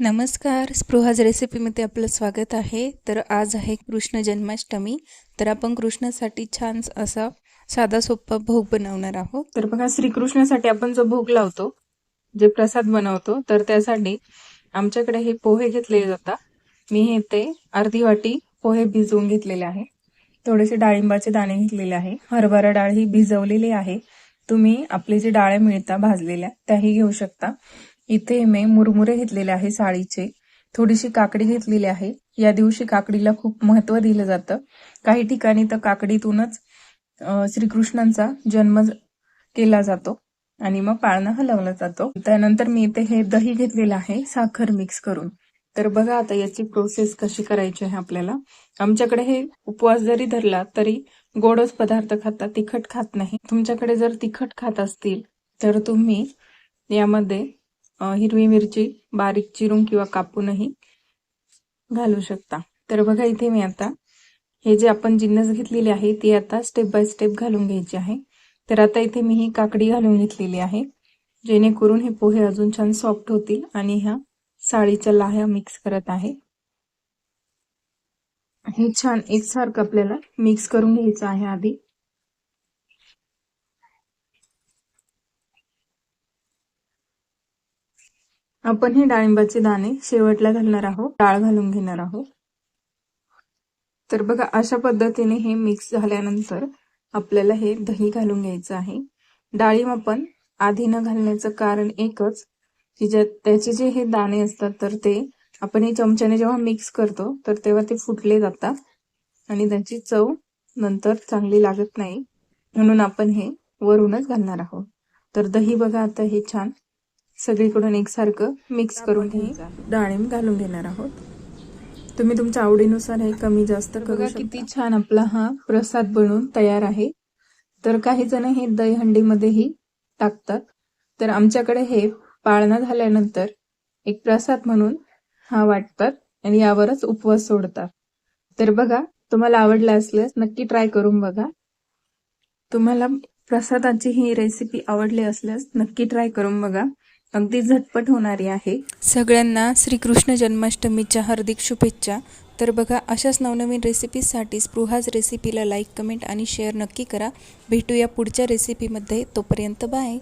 नमस्कार, स्पृहाज रेसिपीमध्ये आपलं स्वागत आहे। तर आज आहे कृष्ण जन्माष्टमी। तर आपण कृष्णासाठी छान असा साधा सोपा भोग बनवणार आहोत। तर बघा, श्रीकृष्णासाठी आपण जो भोग लावतो, जे प्रसाद बनवतो, तर त्यासाठी आमच्याकडे हे पोहे घेतले जातात। मी हे ते अर्धी वाटी पोहे भिजवून घेतलेले आहे। थोडेसे डाळिंबाचे दाणे घेतलेले आहे। हरभरा डाळ ही भिजवलेली आहे। तुम्ही आपले जे डाळ मिळतात भाजलेल्या त्याही घेऊ शकता। इथे मी मुरमुरे घेतलेले आहे साळीचे। थोडीशी काकडी घेतलेली आहे। या दिवशी काकडीला खूप महत्त्व दिलं जातं। काही ठिकाणी तर काकडीतूनच श्रीकृष्णांचा जन्म केला जातो आणि मग पाळणा हलवला जातो। त्यानंतर मी इथे हे दही घेतलेलं आहे साखर मिक्स करून। तर बघा आता याची प्रोसेस कशी करायची आहे आपल्याला। आमच्याकडे हे उपवास जरी धरला तरी गोडच पदार्थ खातात, तिखट खात नाही। तुमच्याकडे जर तिखट खात असतील तर तुम्ही यामध्ये हिरवी मिरची बारीक चिरून किंवा कापूनही घालू शकता। तर बघा, इथे मी आता हे जे आपण जिन्नस घेतलेले आहे ती आता स्टेप बाय स्टेप घालून घ्यायची आहे। तर आता इथे मी ही काकडी घालून घेतलेली आहे, जेणेकरून हे पोहे अजून छान सॉफ्ट होतील। आणि ह्या साळीच्या लाह्या मिक्स करत आहे। हे छान एकसारखं आपल्याला मिक्स करून घ्यायचं आहे आधी। आपण हे डाळिंबाचे दाणे शेवटला घालणार आहोत, डाळ घालून घेणार आहोत। तर बघा, अशा पद्धतीने हे मिक्स झाल्यानंतर आपल्याला हे दही घालून घ्यायचं आहे। डाळिंब आपण आधी न घालण्याचं कारण एकच की त्याचे जे हे दाणे असतात तर ते आपण हे चमच्याने जेव्हा मिक्स करतो तर तेव्हा ते फुटले जातात आणि त्याची चव नंतर चांगली लागत नाही, म्हणून आपण हे वरूनच घालणार आहोत। तर दही बघा आता हे छान सगळीकडून एकसारखं मिक्स करून घ्यायचं। डाळिंब घालून घेणार आहोत। तुम्ही तुमच्या आवडीनुसार हे कमी जास्त करू शकता। किती छान आपला हा प्रसाद बनवून तयार आहे। तर काही जण हे दहीहंडीमध्येही टाकतात। तर आमच्याकडे हे पाळणा झाल्यानंतर एक प्रसाद म्हणून हा वाटतात आणि यावरच उपवास सोडतात। तर बघा, तुम्हाला आवडला असल्यास नक्की ट्राय करून बघा। तुम्हाला प्रसादाची ही रेसिपी आवडली असल्यास नक्की ट्राय करून बघा, अगदी झटपट होणारी आहे। सगळ्यांना श्रीकृष्ण जन्माष्टमीच्या हार्दिक शुभेच्छा। तर बघा, अशाच नवनवीन रेसिपीजसाठी स्पृहाज रेसिपीला लाईक, कमेंट आणि शेअर नक्की करा। भेटूया पुढच्या रेसिपीमध्ये, तोपर्यंत बाय।